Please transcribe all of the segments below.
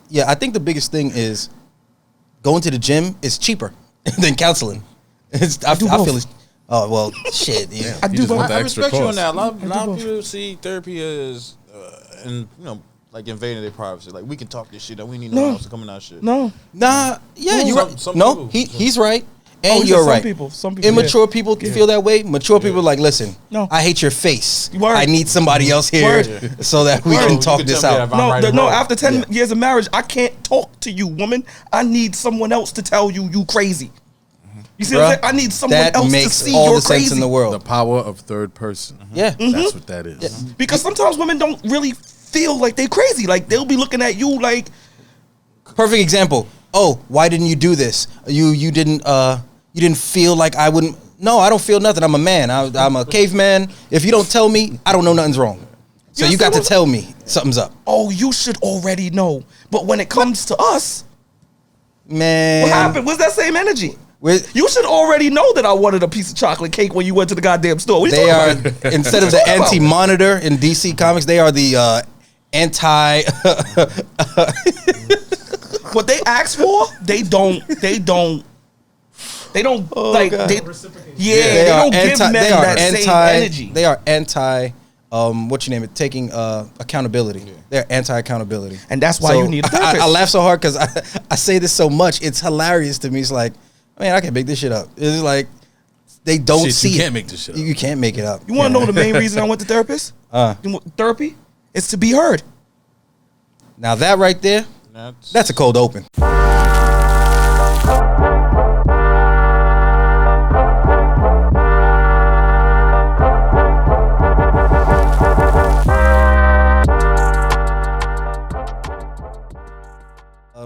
Yeah, I think the biggest thing is going to the gym is cheaper than counseling. I feel it's. Oh well, shit. Yeah. I do. I respect you on that. A lot of people see therapy as, and like invading their privacy. Like we can talk this shit. That we need no one else to come in our shit. Nah. Yeah, you're right. Some He's right. And you're right. Some people. Immature people feel that way. Mature people are like, listen, I hate your face. I need somebody else here so that we can talk this out. No, after 10 years of marriage, I can't talk to you, woman. I need someone else to tell you crazy. You see what I'm saying? I need someone else to see all you're the sense crazy. in the world. The power of third person. Yeah. That's what that is. Yeah. Because sometimes women don't really feel like they crazy. Like they'll be looking at you like. Perfect example. Oh, why didn't you do this? You didn't feel like I wouldn't. No, I don't feel nothing. I'm a man. I'm a caveman. If you don't tell me, I don't know nothing's wrong. So you got to tell me something's up. Oh, you should already know. But when it comes to us, man, what happened? What's that same energy? You should already know that I wanted a piece of chocolate cake when you went to the goddamn store. They are instead of the anti-monitor in DC Comics, they are the anti. What they ask for, they don't like. God. They don't give men that same energy. They are anti. What you name it? Taking accountability. Yeah. They're anti-accountability, and that's why you need a therapist. I laugh so hard because I say this so much. It's hilarious to me. It's like, man, I can make this shit up. It's like they don't see. You can't make this shit up. You can't make it up. You want to know the main reason I went to therapist? Therapy is to be heard. Now that right there, that's a cold open.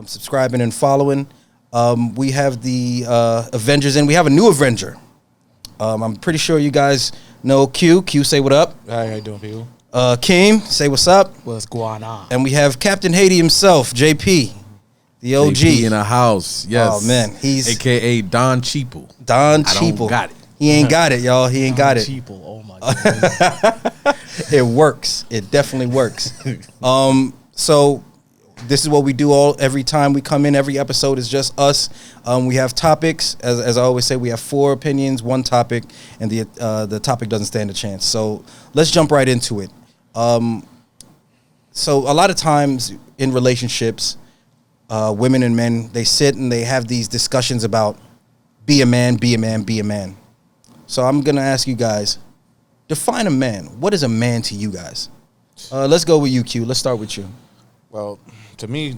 Subscribing and following. We have the Avengers in. We have a new Avenger. I'm pretty sure you guys know Q. Q, say what up. How you doing, people? Keem, say what's up. What's going on? And we have Captain Haiti himself, JP, the OG. JP in the house, yes. Oh, man. He's a.k.a. Don Cheeple. Don I Cheeple. don't got it. He ain't got it, y'all. He ain't got it. Cheeple. Oh, my God. It works. It definitely works. So this is what we do every time we come in. Every episode is just us. We have topics. As I always say, we have 4 opinions, 1 topic, and the topic doesn't stand a chance. So let's jump right into it. So a lot of times in relationships, women and men, they sit and they have these discussions about be a man, be a man, be a man. So I'm going to ask you guys, define a man. What is a man to you guys? Let's go with you, Q. Let's start with you. Well, to me,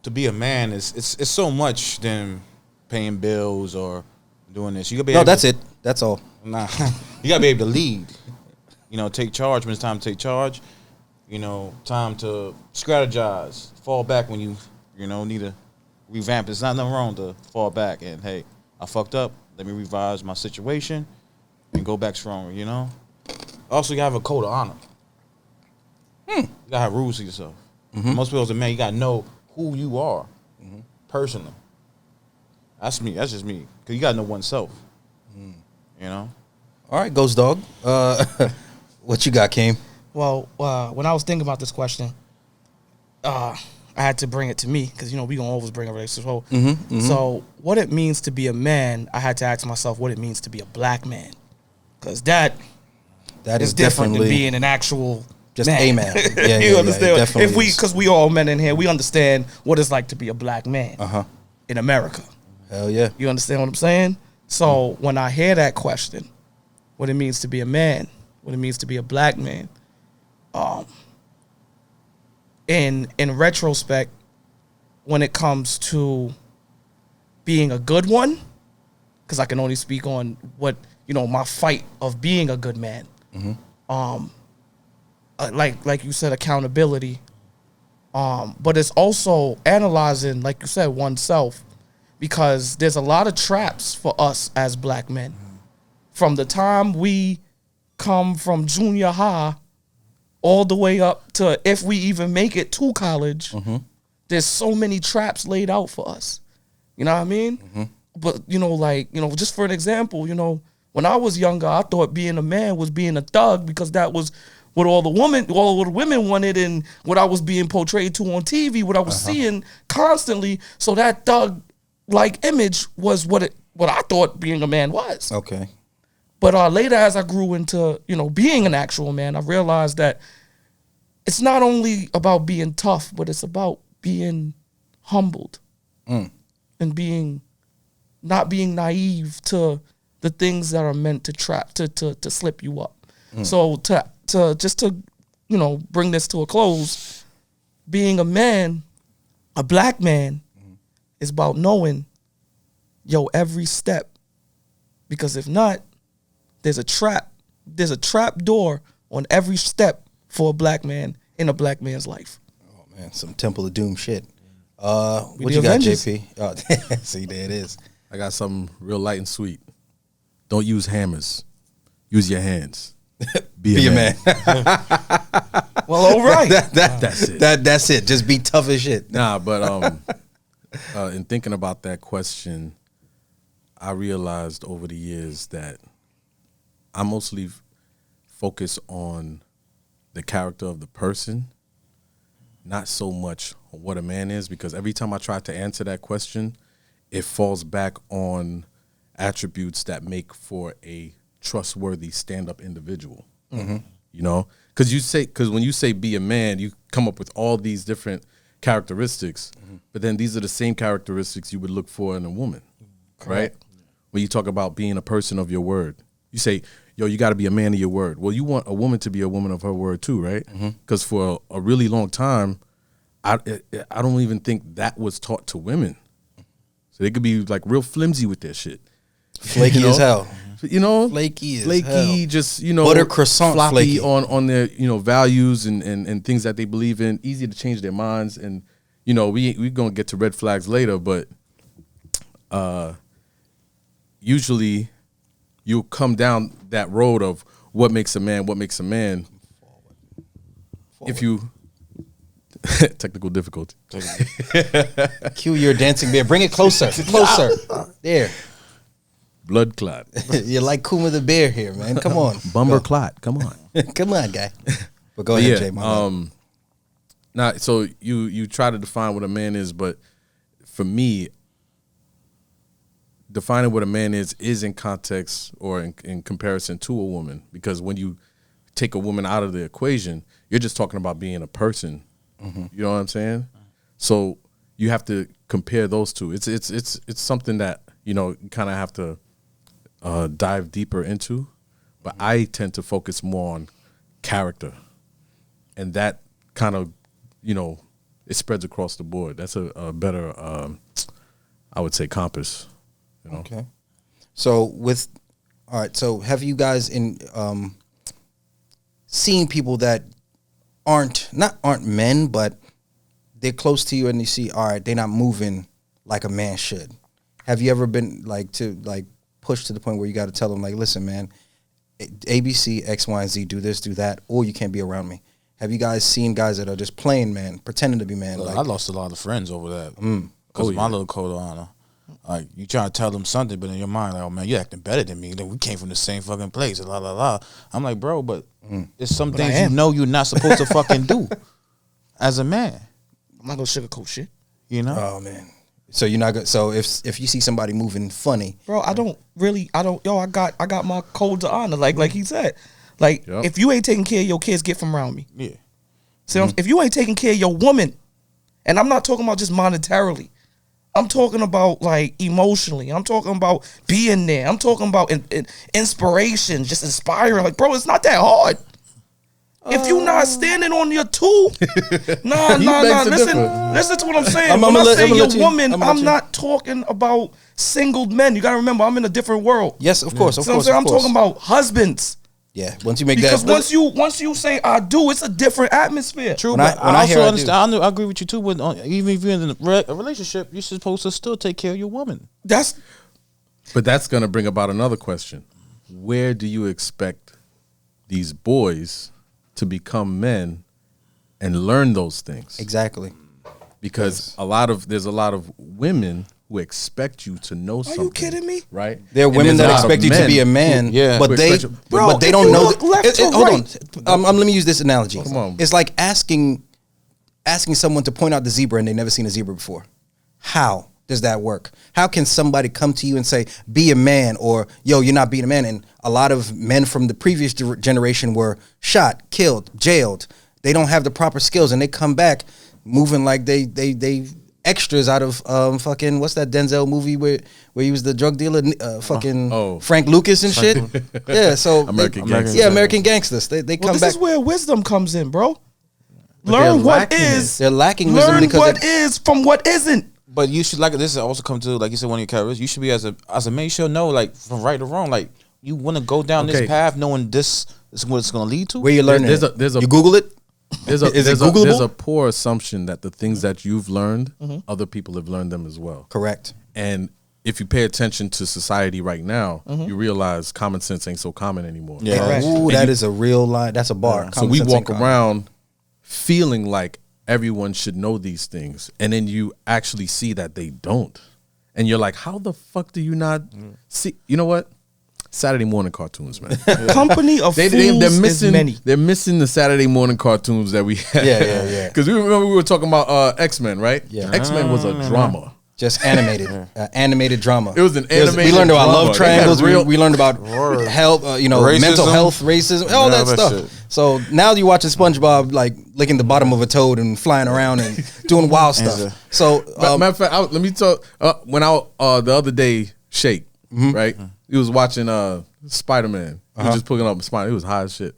to be a man it's so much than paying bills or doing this. You gotta be that's it. That's all. Nah, you gotta be able to lead. Take charge when it's time to take charge. Time to strategize. Fall back when you need to revamp. There's nothing wrong to fall back and hey, I fucked up. Let me revise my situation and go back stronger. Also, you gotta have a code of honor. You gotta have rules to yourself. Mm-hmm. Most people as a man, you gotta know who you are, personally. That's me. That's just me. Cause you gotta know oneself. All right, Ghost Dog. What you got, Keem? Well, when I was thinking about this question, I had to bring it to me because we gonna always bring a race as well. So, what it means to be a man, I had to ask myself what it means to be a black man, because that is different than being an actual. Just man. a man. Yeah, you understand? If because we all men in here, we understand what it's like to be a black man in America. Hell yeah. You understand what I'm saying? So when I hear that question, what it means to be a man, what it means to be a black man, in retrospect, when it comes to being a good one, because I can only speak on what my fight of being a good man. Like you said, accountability. But it's also analyzing, like you said, oneself, because there's a lot of traps for us as black men. From the time we come from junior high all the way up to if we even make it to college, there's so many traps laid out for us. You know what I mean? But, just for an example, when I was younger, I thought being a man was being a thug because that was what all the women wanted, and what I was being portrayed to on TV, what I was seeing constantly. So that thug like image was what I thought being a man was. Okay. But later, as I grew into being an actual man, I realized that it's not only about being tough, but it's about being humbled and not being naive to the things that are meant to trap to slip you up. So to bring this to a close, being a man, a black man, is about knowing every step, because if not, there's a trap door on every step for a black man in a black man's life. Oh man, some Temple of Doom shit. What the you got, Avengers. JP? Oh, see, there it is. I got something real light and sweet. Don't use hammers. Use your hands. Be a man. Well, all right. That's it. That's it. Just be tough as shit. Nah, but in thinking about that question, I realized over the years that I mostly focus on the character of the person, not so much on what a man is, because every time I try to answer that question, it falls back on attributes that make for a trustworthy stand-up individual. Mm-hmm. You know, because when you say be a man, you come up with all these different characteristics, but then these are the same characteristics you would look for in a woman, right? When you talk about being a person of your word, you say, yo, you got to be a man of your word. Well, you want a woman to be a woman of her word too, right? Because for a really long time, I don't even think that was taught to women. So they could be like real flimsy with their shit. Flaky as hell. You know, Flaky as hell. just Butter croissant floppy flaky. on their values and things that they believe in. Easy to change their minds, and we gonna get to red flags later, but usually you'll come down that road of what makes a man. If you technical difficulty. Cue your dancing bear. Bring it closer. Closer. There. Blood clot. You're like Kuma the bear here, man. Come on. Bumper clot. Come on. Come on, guy. But go ahead, Jay. Now, so you try to define what a man is, but for me, defining what a man is in context or in comparison to a woman. Because when you take a woman out of the equation, you're just talking about being a person. You know what I'm saying? So you have to compare those two. It's something that you kind of have to dive deeper into. But I tend to focus more on character, and that kind of it spreads across the board. That's a better I would say compass. Okay. So all right. So have you guys seen people that aren't men, but they're close to you, and you see, all right, they're not moving like a man should? Have you ever been pushed to the point where you got to tell them, like, listen, man, ABC, X, Y, and Z, do this, do that, or you can't be around me? Have you guys seen guys that are just playing man, pretending to be man? I lost a lot of friends over that because of my little code of honor. Like, you try to tell them something, but in your mind, like, oh man, you're acting better than me. Like, we came from the same fucking place. La la la. I'm like, bro, but it's some things you're not supposed to fucking do as a man. I'm not gonna sugarcoat shit. Oh man. So you're not good. So if you see somebody moving funny, Bro, I got my codes of honor, like he said. Like, if you ain't taking care of your kids, get from around me. Yeah. See, if you ain't taking care of your woman, and I'm not talking about just monetarily, I'm talking about like emotionally. I'm talking about being there. I'm talking about inspiration, just inspiring. Like, bro, it's not that hard. If you not standing on your two, nah. Listen to what I'm saying. When I say your woman, I'm not talking about single men. You gotta remember, I'm in a different world. yes, of course, of course. I'm talking about husbands. Yeah, once you make Because that, once you say I do, it's a different atmosphere. True, When but I I hear also I understand. I agree with you too. With even if you're in a relationship, you're supposed to still take care of your woman. But that's going to bring about another question. Where do you expect these boys to become men and learn those things? exactly. Because there's a lot of women who expect you to know Are something. you kidding me? Right? There are And women there's a that lot of expect you to men be a man, Yeah. but Who they expect you- Bro, but they if don't you know. look left to Hold on, right. let me use this analogy. Come on. It's like asking someone to point out the zebra and they've never seen a zebra before. How does that work? How can somebody come to you and say, be a man, or yo, you're not being a man? And a lot of men from the previous generation were shot, killed, jailed. They don't have the proper skills, and they come back moving like they extras out of fucking, what's that Denzel movie where he was the drug dealer, fucking Frank Lucas and shit. Yeah, so American Gangsters. Yeah, American Gangsters. They Well, come this back. is where wisdom comes in, bro. they're Learn what lacking is. They're lacking wisdom Learn because what is from what isn't. But you should, like, this is also come to, like you said, one of your characteristics. You should be as a man, you should know, like, from right or wrong. Like, you want to go down this path knowing this is what it's going to lead to. where you learning. There's a you Google it. There's a poor assumption that the things that you've learned, other people have learned them as well. Correct. And if you pay attention to society right now, you realize common sense ain't so common anymore. Yeah. Correct. Ooh, that is a real line. That's a bar. So we walk around feeling like everyone should know these things, and then you actually see that they don't, and you're like, how the fuck do you not see? You know what? Saturday morning cartoons, man. Company of fools they're is missing. many. They're missing the Saturday morning cartoons that we had. Yeah. Because we remember we were talking about X-Men, right? Yeah. X-Men was a drama. Just animated, animated drama. It was an animated We learned about drama. love They triangles. had real- We learned about health, Racism. mental health, racism, all Yeah, that that stuff. shit. So now you're watching SpongeBob like licking the bottom of a toad and flying around and doing wild stuff. So Matter of fact, let me talk. When I the other day, Shake, right? He was watching Spider-Man. He was just pulling up Spider. He was high as shit.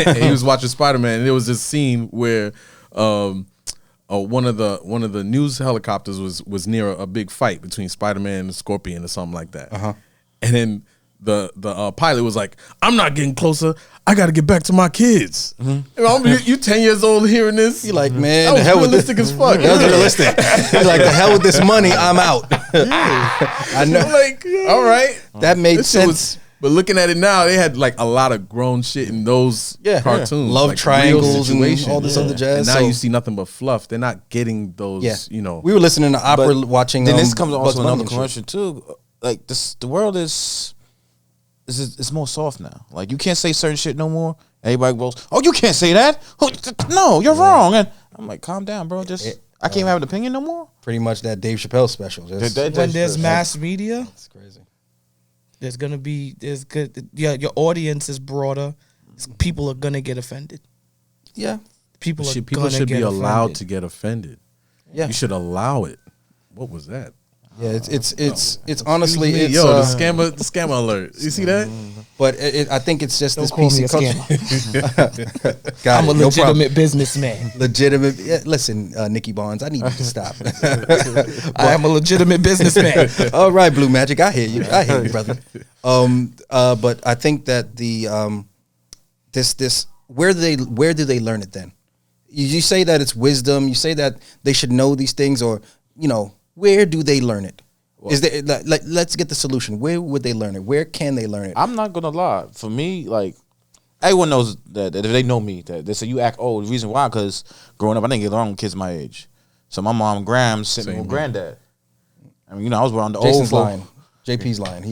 And he was watching Spider-Man, and there was this scene where one of the news helicopters was near a big fight between Spider-Man and Scorpion or something like that. And then the pilot was like, "I'm not getting closer. I got to get back to my kids." You 10 years old hearing this? you're like, man, That the was hell with realistic this. as fuck. That was realistic. He's like, the hell with this money. I'm out. I know. Like, all right, That made This shit sense. was- but looking at it now, they had like a lot of grown shit in those cartoons, Love like triangles real and situations. all this other jazz. And now So- you see nothing but fluff. They're not getting those, We were listening to opera, But watching. Then this comes Bugs also Bunny another and shit. commercial too. Like this, the world is it's more soft now. Like you can't say certain shit no more. Everybody goes, "Oh, you can't say that. No, you're wrong." And I'm like, "Calm down, bro. Just I can't have an opinion no more." Pretty much that Dave Chappelle special. Just, When there's mass media, it's crazy. there's gonna be your audience is broader. People are gonna get offended. Yeah. People are People gonna should get be allowed offended. to get offended. Yeah. You should allow it. What was that? Yeah, it's honestly it's the scammer alert. You see that? but I think it's just this Don't call me PC a culture. Got I'm a it, no problem. legitimate businessman. Legitimate. Yeah, listen, Nikki Barnes, I need you to stop. I am a legitimate businessman. All right, Blue Magic, I hear you. I hear you, brother. But I think that the this where do they learn it then? You say that it's wisdom. You say that they should know these things, or where do they learn it? Is there like let's get the solution. Where would they learn it? Where can they learn it? I'm not gonna lie. For me, like everyone knows that if they know me, that they say you act old. The reason why, because growing up, I didn't get along with kids my age. So my mom, Graham, sent me with granddad. I mean, I was around the Jason's old line, JP's line.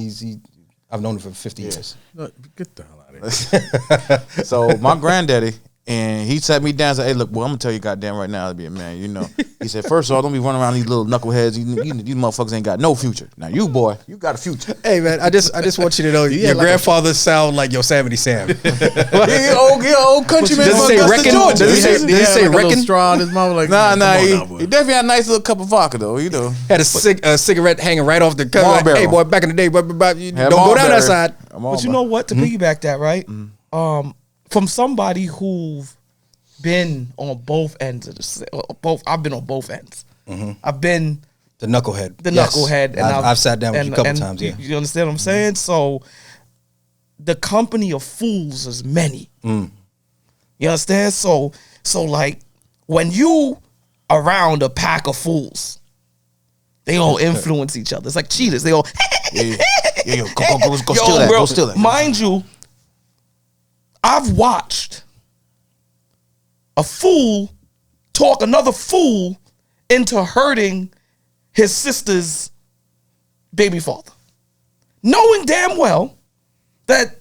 I've known him for 50 years. No, get the hell out of here. So my granddaddy, and he sat me down and said, "Hey, look, boy, I'm gonna tell you goddamn right now to be a man, He said, first of all, don't be running around these little knuckleheads. These motherfuckers ain't got no future. Now you, boy, you got a future. Hey man, I just want you to know your grandfather sound like Yosemite Sam. old countryman. Does it say from reckon? Georgia. Does it say like a little reckon? straw in his mouth? Like, Nah, come on he now, boy. definitely had a nice little cup of vodka though. Had a cigarette hanging right off the cover. Like, Marlboro. hey boy, back in the day, you don't Had go down Marlboro. that side. But you know what? To piggyback that, right? From somebody who've been on both ends of the I've been on both ends. I've been The knucklehead. the Yes. knucklehead, and I've sat down with you a couple times. Yeah. You understand what I'm saying? So the company of fools is many. You understand? So like when you around a pack of fools, they all influence each other. It's like cheaters. They all Go steal that. bro, Go steal that. mind you, I've watched a fool talk another fool into hurting his sister's baby father, knowing damn well that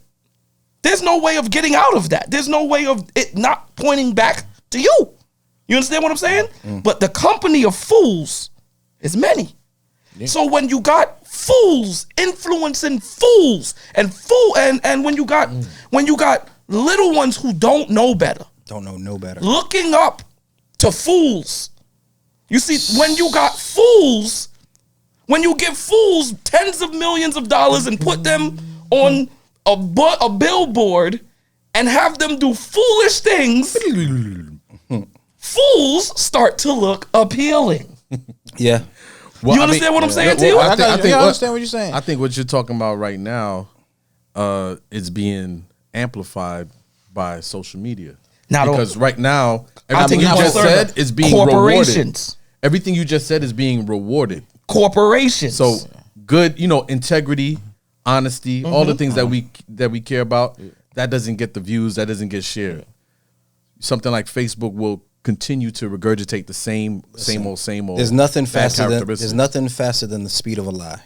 there's no way of getting out of that. There's no way of it not pointing back to you. You understand what I'm saying? But the company of fools is many. Yeah. So when you got fools influencing fools and when you got little ones who don't know better, looking up to fools. You see, when you got fools, when you give fools tens of millions of dollars and put them on a billboard and have them do foolish things, fools start to look appealing. Yeah. Well, you understand what I'm saying to you? I understand what you're saying. I think what you're talking about right now is being amplified by social media. Because right now, everything you just said is being rewarded. Everything you just said is being rewarded. Corporations. So good, integrity, honesty, all the things that we care about, that doesn't get the views, that doesn't get shared. Something like Facebook will continue to regurgitate the same old. There's nothing faster than the speed of a lie.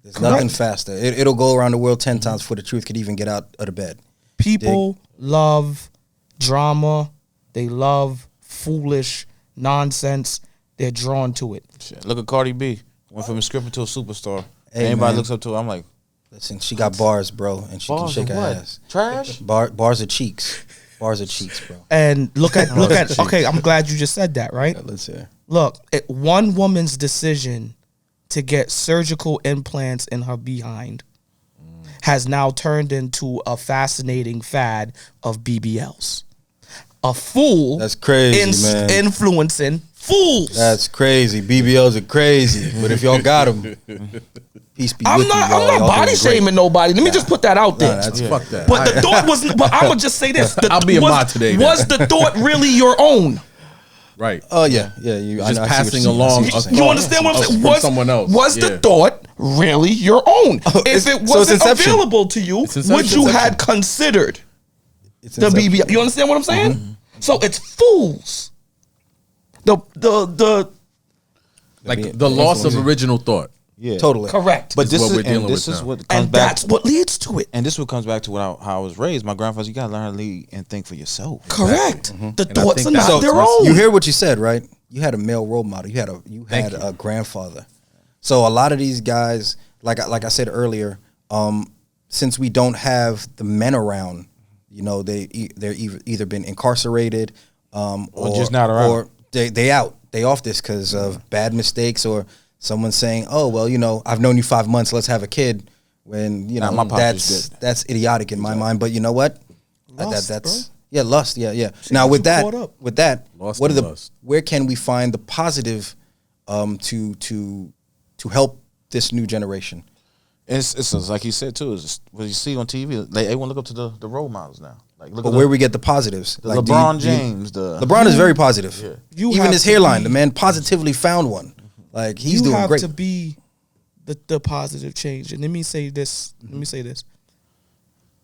There's nothing faster. It'll go around the world 10 times before the truth could even get out of the bed. People love drama. They love foolish nonsense. They're drawn to it. Shit. Look at Cardi B. Went from a stripper to a superstar. Hey, anybody looks up to her, I'm like, listen, she got bars, bro, and she can shake her ass. Trash? Bars are cheeks. Bars are cheeks, bro. And look at. Okay, I'm glad you just said that, right? Yeah, let's hear. Look, one woman's decision to get surgical implants in her behind has now turned into a fascinating fad of BBLs. A fool. That's crazy, man. Influencing fools. That's crazy. BBLs are crazy. But if y'all got them, peace be with you. I'm not body shaming nobody. Let me just put that out there. Fuck that. But the thought was. But I'm gonna just say this. I'll be a mod today. Was the thought really your own? Right. Oh yeah. You just passing along. You understand what I'm saying? Was someone else? Was the thought really your own? If it wasn't available to you, would you had considered the BBL? You understand what I'm saying? Mm-hmm. So it's fools. The loss of original thought. Yeah, totally correct. But this is what we're dealing with now. What comes back. That's what leads to it. And this is what comes back to how I was raised. My grandfather, you gotta learn how to lead and think for yourself. Correct. Mm-hmm. The thoughts are not their own. You hear what you said, right? You had a male role model. You had a grandfather. So a lot of these guys, like I said earlier, since we don't have the men around, they're either been incarcerated, or just not around, or they off this because of bad mistakes, or someone saying, oh well, I've known you 5 months, let's have a kid. When that's idiotic in my mind. But you know what? That's lust. Yeah. Now with that, where can we find the positive to help this new generation? It's like you said too. It's what you see on TV. Like everyone look up to the role models now. Like look at where we get the positives. Like LeBron James. LeBron is very positive. Yeah. Even his hairline, the man positively found one. Like he's doing great. You have to be the positive change. And let me say this.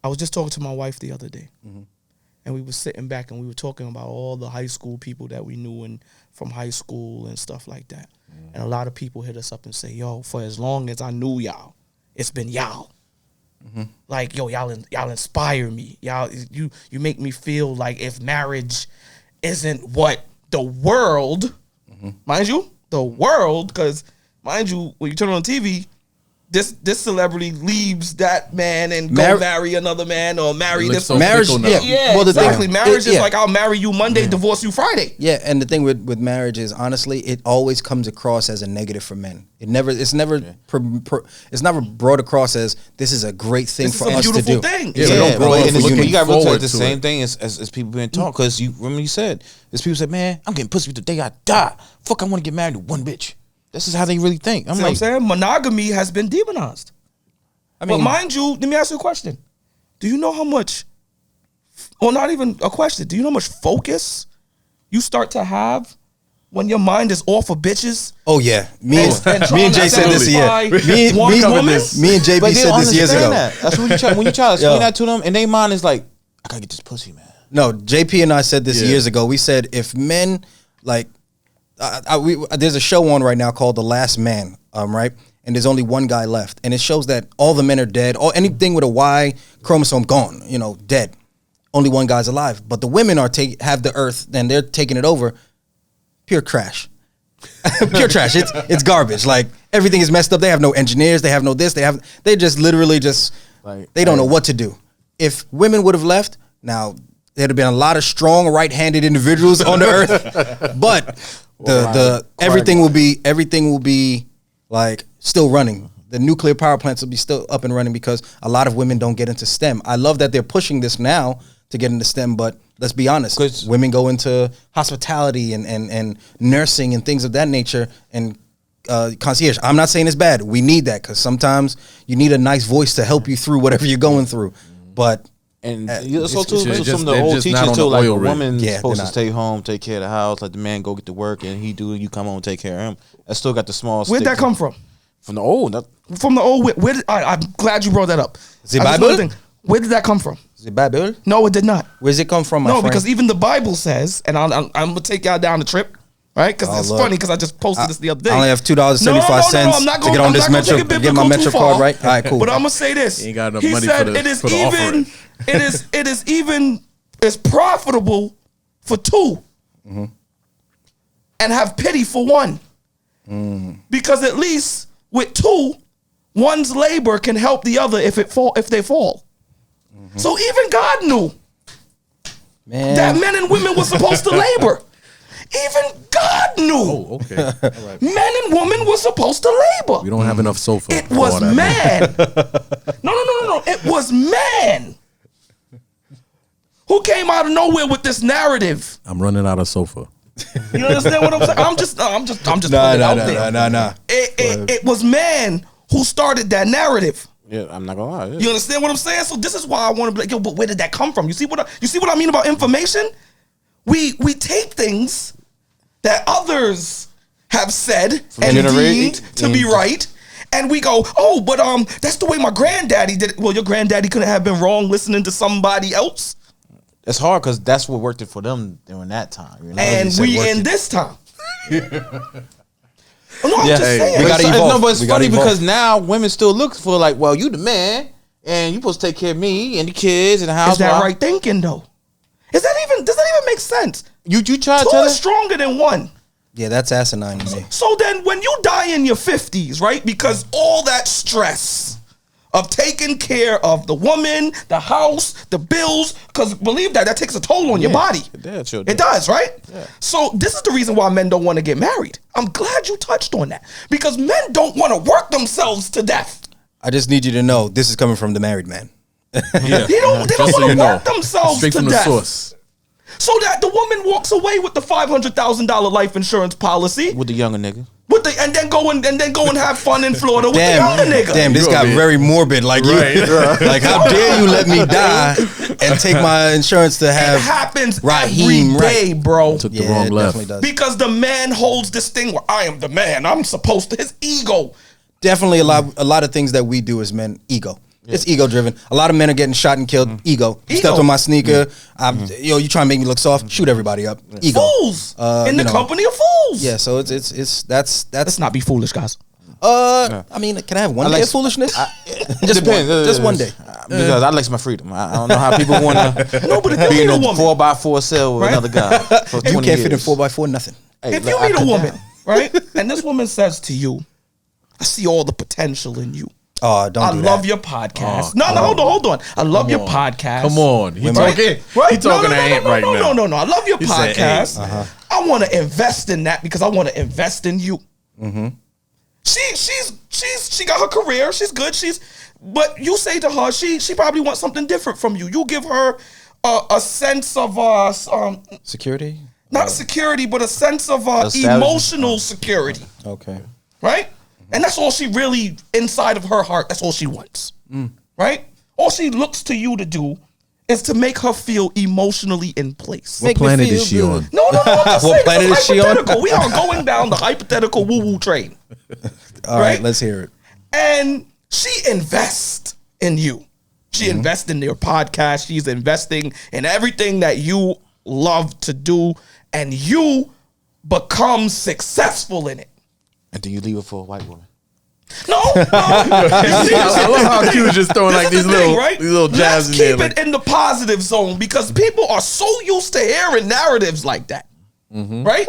I was just talking to my wife the other day, and we were sitting back and we were talking about all the high school people that we knew and from high school and stuff like that. And a lot of people hit us up and say, "Yo, for as long as I knew y'all, it's been y'all. Like, yo, y'all inspire me. Y'all, you make me feel like if marriage isn't what the world, mind you, the world, because mind you, when you turn on TV, this celebrity leaves that man and go marry another man or marry this marriage. Well, exactly. Marriage is like I'll marry you Monday, divorce you Friday. Yeah, and the thing with marriage is honestly, it always comes across as a negative for men. It's never brought across as this is a great thing for us to do. Beautiful thing. You got to look at the same thing as people being taught. Because you remember you said, there's people said, man, I'm getting pussy the day I die. Fuck, I want to get married to one bitch. This is how they really think. I'm saying? Monogamy has been demonized. But mind you, let me ask you a question. Do you know how much, or not even a question, do you know how much focus you start to have when your mind is off of bitches? Oh yeah. Me and Jay said this Me and JB said this years ago. That's when you try to explain that to them, and their mind is like, I gotta get this pussy, man. No, JP and I said this years ago. We said if men, like, there's a show on right now called The Last Man, right? And there's only one guy left, and it shows that all the men are dead. All anything with a Y chromosome gone, dead. Only one guy's alive, but the women have the earth, and they're taking it over. Pure trash, pure trash. It's garbage. Like everything is messed up. They have no engineers. They have no this. They just literally they don't know what to do. If women would have left, now there'd have been a lot of strong right-handed individuals on the earth, but everything will be like still running. The nuclear power plants will be still up and running because a lot of women don't get into STEM. I love that they're pushing this now to get into STEM, but let's be honest, women go into hospitality and nursing and things of that nature and concierge. I'm not saying it's bad. We need that because sometimes you need a nice voice to help you through whatever you're going through. But some of the old teachers too, like a woman's supposed to stay home, take care of the house, let the man go get to work, and you come home and take care of him. I still got the small. Where'd that come from? From the old. From the old. I'm glad you brought that up. Is it Bible? Where did that come from? Is it Bible? No, it did not. Where does it come from, my friend? Because even the Bible says, and I'm gonna take y'all down the trip, right? Because it's funny because I just posted this the other day. I only have $2.75 to get on this Metro, get my Metro card, right? All right, cool. But I'm gonna say this. You ain't got enough money for the offering. It's profitable for two, and have pity for one, because at least with two, one's labor can help the other if they fall. So even God knew that men and women were supposed to labor. Even God knew. Oh, okay. All right. Men and women were supposed to labor. We don't have enough sofa. It was man. No. It was man who came out of nowhere with this narrative. I'm running out of sofa. You understand what I'm saying? I'm just putting it out there. Nah. It was man who started that narrative. Yeah, I'm not gonna lie. Yeah. You understand what I'm saying? So this is why I want to be like, yo, but where did that come from? You see what I mean about information? We take things that others have said and deemed to be right, and we go, oh, but that's the way my granddaddy did it. Well, your granddaddy couldn't have been wrong listening to somebody else. It's hard because that's what worked it for them during that time. You know? And we in this time. No, I'm just saying. We gotta evolve. No, but it's funny because now women still look for like, well, you the man, and you supposed to take care of me and the kids and the house. Is that right thinking though? Does that even make sense? You try to two tell is stronger than one. Yeah, that's asinine to me. So then when you die in your 50s, right? Because all that stress of taking care of the woman, the house, the bills, because believe that takes a toll on your body. It does, right? Yeah. So this is the reason why men don't want to get married. I'm glad you touched on that. Because men don't want to work themselves to death. I just need you to know this is coming from the married man. They don't want to work themselves straight to from death. The source. So that the woman walks away with the $500,000 life insurance policy with the younger nigga. And then go and have fun in Florida with the younger nigga. Damn, this got very morbid. Like like how dare you let me die and take my insurance to have? It happens Raheem, every day, bro. Took the wrong left. Does. Because the man holds this thing where I am the man. I'm supposed to. His ego. Definitely a lot of things that we do as men, ego. Yeah. It's ego driven. A lot of men are getting shot and killed. Ego. You stepped on my sneaker. You trying to make me look soft? Shoot everybody up. Ego. Fools in the company of fools. Yeah. So that's. Let's not be foolish, guys. I mean, can I have one day of foolishness? Just depends. Just one day. Because I like my freedom. I don't know how people want to be in a 4x4 cell with another guy for 20 You can't fit in 4x4. Nothing. Hey, if you meet a woman, right, and this woman says to you, "I see all the potential in you." Oh, don't do that. I love your podcast. No, hold on. I love your podcast. Come on. He talking to Ant right now. No. I love your podcast. I want to invest in that because I want to invest in you. Mm-hmm. She got her career. She's good. But you say to her, she probably wants something different from you. You give her a sense of security? Not security, but a sense of emotional security. Okay. Right? And that's all she really, inside of her heart, that's all she wants. Right? All she looks to you to do is to make her feel emotionally in place. What planet is she on? No. I'm just What saying, planet is she on? We are going down the hypothetical woo-woo train. All right, let's hear it. And she invests in you. She invests in your podcast. She's investing in everything that you love to do. And you become successful in it. And do you leave it for a white woman? No. I love how Q is just throwing like these little jabs Let's in there. keep it in the positive zone because people are so used to hearing narratives like that. Right?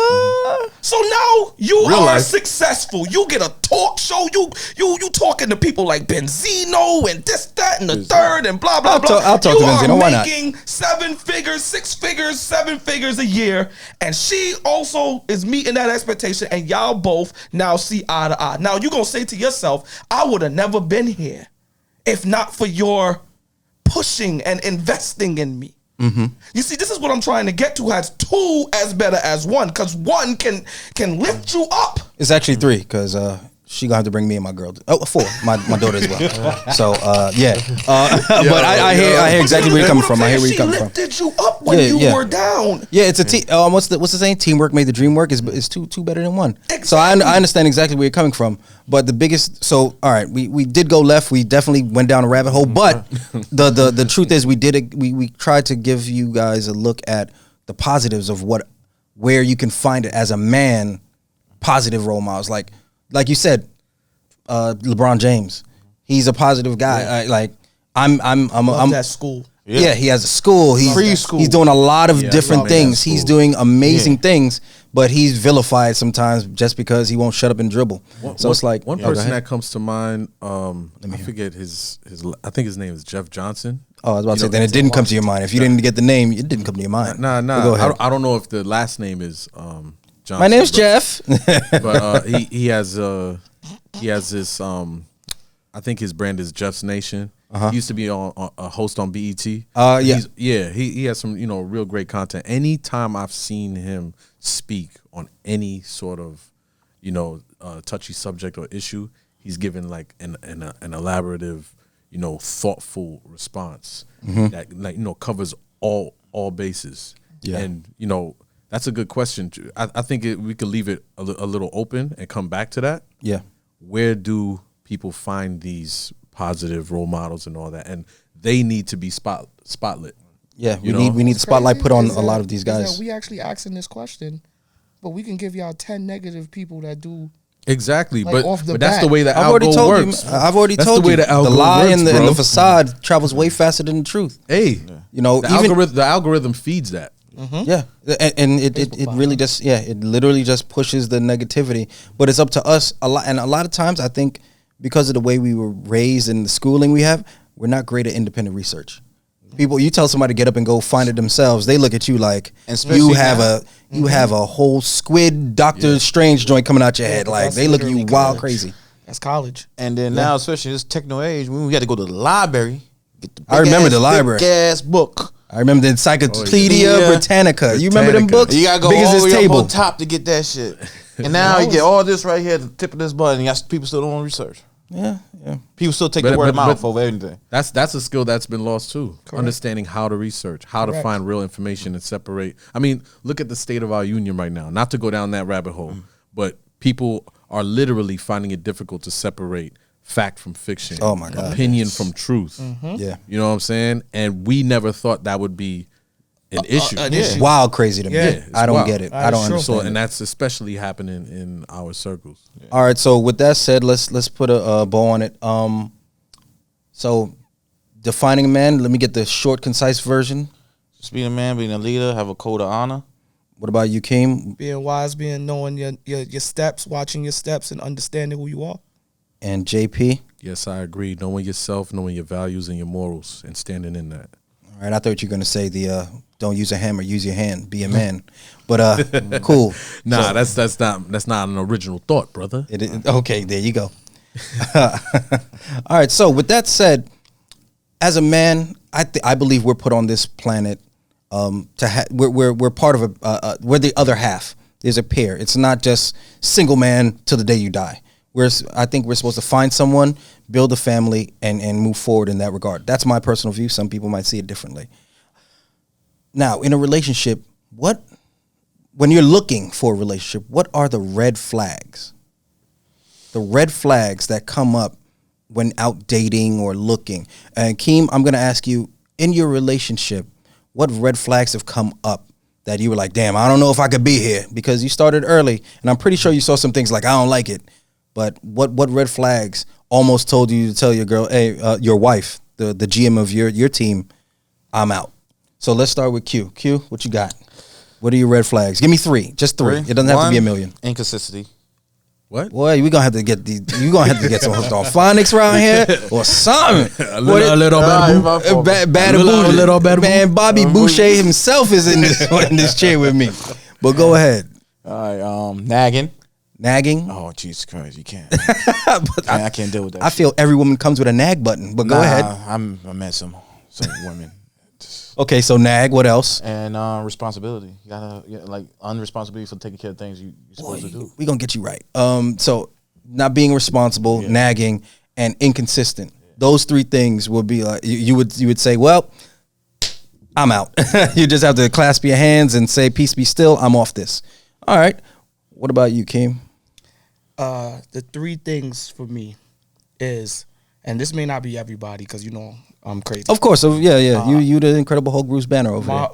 So now you Real are life. successful. You get a talk show. You talking to people like Benzino and this, that, and the third, and blah, blah, blah. I'll talk to Benzino. Why not? You are making 7 figures, 6 figures, 7 figures a year. And she also is meeting that expectation. And y'all both now see eye to eye. Now you're going to say to yourself, I would have never been here if not for your pushing and investing in me. You see, this is what I'm trying to get to. Has 2 as better as 1 because 1 can lift you up. It's actually 3 because she gonna have to bring me and my girl. 4, my daughter as well. So yeah, but I hear exactly where you're coming from. I hear where you're coming from. She lifted you up when you were down. Yeah, it's a team. What's the saying? Teamwork made the dream work. Is two better than 1. Exactly. So I understand exactly where you're coming from. But the biggest, all right, we did go left. We definitely went down a rabbit hole. But the truth is, we tried to give you guys a look at the positives of where you can find it as a man. Positive role models, like you said, LeBron James. He's a positive guy. I'm that school. Yeah, he has a school. He's Free school. He's doing a lot of different things. school. He's doing amazing things, but he's vilified sometimes just because he won't shut up and dribble. So it's like one person that comes to mind. I forget his. I think his name is Jeff Johnson. Oh, I was about to say, then it didn't come to your mind. If you didn't get the name, it didn't come to your mind. Nah. Go ahead. I don't know if the last name is Johnson. My name's Jeff. But he has this. I think his brand is Jeff's Nation. He used to be on a host on BET. He has some real great content. Anytime I've seen him speak on any sort of touchy subject or issue, he's given like an elaborative, thoughtful response that covers all bases. Yeah. And that's a good question. I think we could leave it a little open and come back to that. Yeah. Where do people find these positive role models and all that? And they need to be spotlit. Yeah, we need the spotlight put on a lot of these guys. We actually asking this question, but we can give y'all 10 negative people that do. Exactly, Like, off the but that's bat. the way the I've already algo told works. you. I've already That's told the way you. the algo lie works, and bro. the facade travels way faster than the truth. Hey, the algorithm feeds that. Yeah, and it really just it literally just pushes the negativity. But it's up to us a lot, and a lot of times I think because of the way we were raised and the schooling we have, we're not great at independent research. People, you tell somebody to get up and go find it themselves, they look at you like you have a whole Squid Doctor Strange joint coming out your head. Like they look at you wild crazy. That's college. And then now, especially this techno age, when we got to go to the library, get the I remember the library. big ass book. I remember the Encyclopedia Britannica. You remember them books? You gotta go big all as the this way table. up on top to get that shit. And now you get all this right here at the tip of this button. People still don't research. Yeah. People still take the word of mouth over everything. That's a skill that's been lost too. Correct. Understanding how to research, how to find real information and separate. I mean, look at the state of our union right now. Not to go down that rabbit hole, but people are literally finding it difficult to separate fact from fiction. Oh my God. Opinion from truth. Yeah. You know what I'm saying? And we never thought that would be an issue. It's wild crazy to me. Yeah, I don't wild. get it. I don't understand. So, it. and that's especially happening in our circles. Yeah. All right. So with that said, let's put a bow on it. So defining a man. Let me get the short, concise version. Just being a man, being a leader, have a code of honor. What about you, Keem? Being wise, knowing your steps, watching your steps, and understanding who you are. And JP? Yes, I agree. Knowing yourself, knowing your values and your morals, and standing in that. All right. I thought you were gonna say the don't use a hammer, use your hand. Be a man. But cool. Nah, so, that's not an original thought, brother. Okay, there you go. All right. So with that said, as a man, I believe we're put on this planet we're part of we're the other half. There's a pair. It's not just single man till the day you die. I think we're supposed to find someone, build a family, and move forward in that regard. That's my personal view. Some people might see it differently. Now, in a relationship, when you're looking for a relationship, what are the red flags? The red flags that come up when out dating or looking. And Keem, I'm going to ask you, in your relationship, what red flags have come up that you were like, damn, I don't know if I could be here because you started early, and I'm pretty sure you saw some things like I don't like it. But what red flags almost told you to tell your girl, hey, your wife, the GM of your team, I'm out. So let's start with Q. Q, what you got? What are your red flags? Give me 3, just 3. It doesn't have to be a million. Inconsistency. What? Boy, we gonna have to get these. You gonna have to get some hooked on phonics around here or something. A little bad. Bad man. Bobby Boucher himself is in this chair with me. But go ahead. All right, nagging. Nagging. Oh, Jesus Christ, you can't. But I can't deal with that. I feel every woman comes with a nag button. But go ahead. I met some women. Okay, so nag. What else? And responsibility. You gotta like unresponsibility for taking care of things you're supposed to do. We gonna get you right. So not being responsible, nagging, and inconsistent. Those 3 things would be like you would say, well, I'm out. You just have to clasp your hands and say, peace be still. I'm off this. All right. What about you, Keem? The 3 things for me is, and this may not be everybody because I'm crazy. Of course, yeah. You the Incredible Hulk Bruce Banner over there.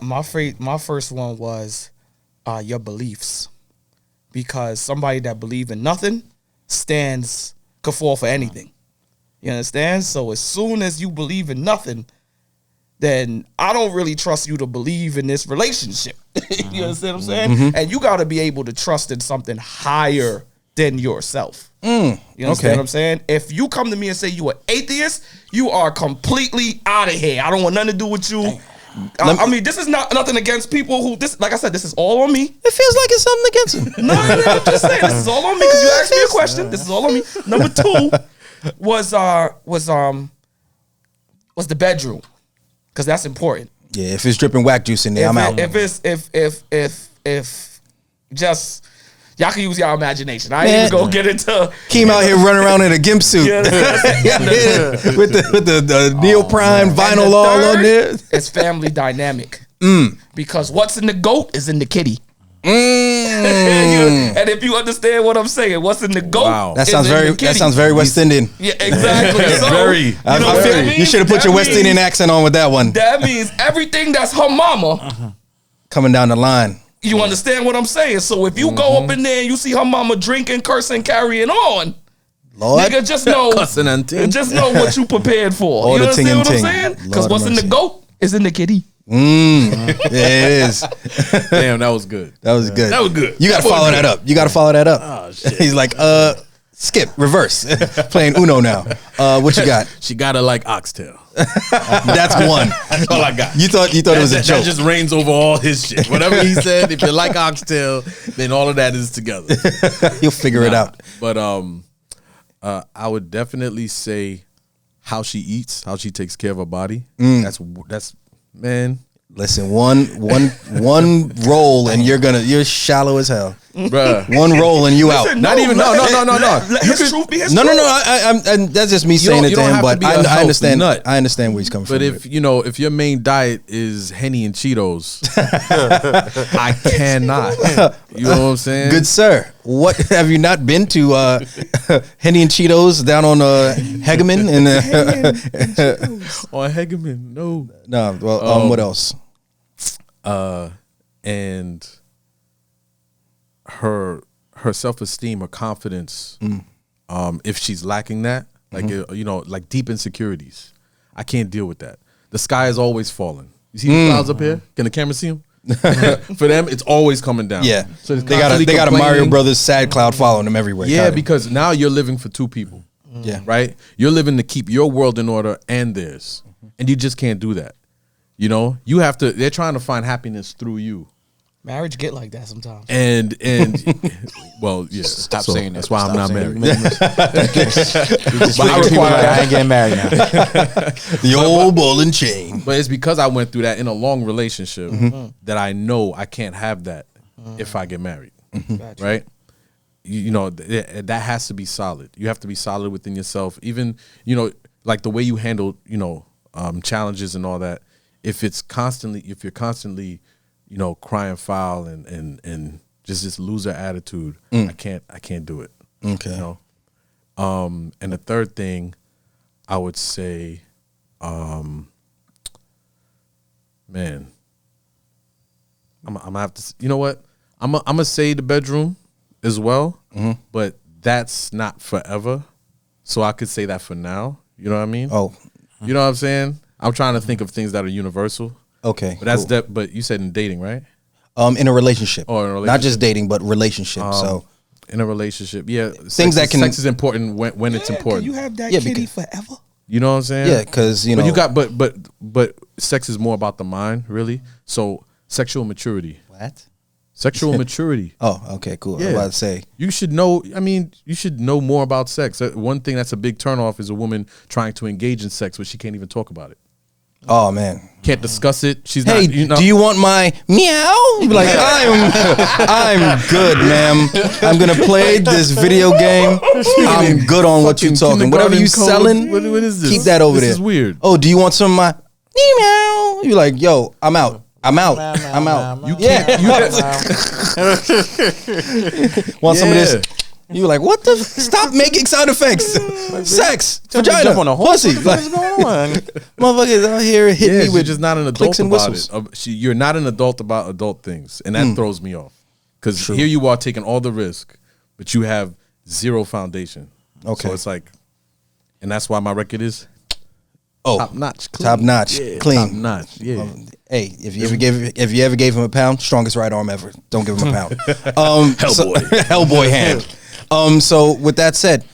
My first one was your beliefs, because somebody that believe in nothing could fall for anything. You understand? So as soon as you believe in nothing, then I don't really trust you to believe in this relationship. You understand what I'm saying? Mm-hmm. And you got to be able to trust in something higher than yourself. You understand what I'm saying? If you come to me and say you are atheist, you are completely out of here. I don't want nothing to do with you. I mean, this is nothing against people who like I said, this is all on me. It feels like it's something against him. No, I'm just saying this is all on me because you asked me a question. This is all on me. Number 2 was the bedroom, because that's important. Yeah, if it's dripping whack juice in there, I'm out. If just y'all can use y'all imagination. I ain't even gonna get into Keem out here running around in a gimp suit. With the neoprene vinyl all on there. It's family dynamic. Because what's in the goat is in the kitty. And if you understand what I'm saying, what's in the goat? That sounds very West Indian. Yeah, exactly. So, very. You should have put your West Indian accent on with that one. That means everything that's her mama coming down the line. You understand what I'm saying? So if you go up in there and you see her mama drinking, cursing, carrying on, Lord, nigga, just know what you prepared for. All you the understand what I'm ting. saying? Because Lord what's in the mercy. goat is in the kitty. Yeah, it is. Damn, that was good. That was good. That was good. You got to follow that up. You got to follow that up. Oh, shit. He's like, skip, reverse. Playing Uno now. What you got? She got to like oxtail. That's one. That's all I got. You thought it was a joke. That just reigns over all his shit. Whatever he said, if you like oxtail, then all of that is together. You'll figure it out. But I would definitely say how she eats, how she takes care of her body. That's man. Listen, one roll and you're shallow as hell. Bruh. One roll and you out. No. Let his truth be his truth. No. I'm that's just me saying it to him, but I understand. Nut. I understand where he's coming from. But if your main diet is Henny and Cheetos, I cannot. You know what I'm saying? Good sir, what have you not been to Henny and Cheetos down on Hegeman and on Hegeman? No. no. Well, what else? And her self-esteem, her confidence, if she's lacking that, like like deep insecurities, I can't deal with that. The sky is always falling. You see the clouds up here? Can the camera see them? For them, it's always coming down. Yeah, so they got a Mario Brothers sad cloud following them everywhere. Yeah, because now you're living for 2 people. Yeah, right. You're living to keep your world in order and theirs, and you just can't do that. You have to. They're trying to find happiness through you. Marriage get like that sometimes. And well, yeah. Stop so saying that. That's why I'm not married. But I ain't getting married now. The old ball and chain. But it's because I went through that in a long relationship that I know I can't have that if I get married. Right? That has to be solid. You have to be solid within yourself. Even, like the way you handle, challenges and all that. If you're constantly crying foul and just this loser attitude, I can't do it. Okay. And the third thing I would say, man, I'm gonna have to. You know what? I'm gonna say the bedroom as well, but that's not forever. So I could say that for now. You know what I mean? Oh, you know what I'm saying? I'm trying to think of things that are universal. okay. But that's cool. but you said in dating, right? In a relationship. Oh, in a Not just relationship. dating, but relationship. So In a relationship, yeah. Things that can- sex is important when it's important. You have that Yeah, kitty because- forever. You know what I'm saying? yeah, because you know. But you got but sex is more about the mind, really. So sexual maturity. what? Sexual maturity. Oh, okay, cool. I was Yeah. about to say. You should know. I mean, you should know more about sex. One thing that's a big turnoff is a woman trying to engage in sex, but she can't even talk about it. Oh man. Can't discuss it. She's Hey, not. You know, do you want my meow? You be like, I'm good, ma'am. I'm gonna play this video game. I'm good on what you're Fucking talking. Whatever you kindergarten selling, code. What is this? keep that over This there. is weird. Oh, do you want some of my meow? You're like, yo, I'm out. I'm out. I'm out. You Yeah. can't. You Want some of Yeah. this? You like, what the? Stop making sound effects. Sex, Jump vagina, on a horse. pussy. What the fuck is going on? Motherfuckers out here hitting Yeah, me you're with just not an adult clicks and about whistles. it. You're not an adult about adult things, and that throws me off. Because here you are taking all the risk, but you have zero foundation. Okay. So it's like, and that's why my record is Oh, top notch, top notch, clean. top notch. Yeah. Hey, if you ever gave him a pound, strongest right arm ever. Don't give him a pound. Hellboy. Hellboy hand. So with that said,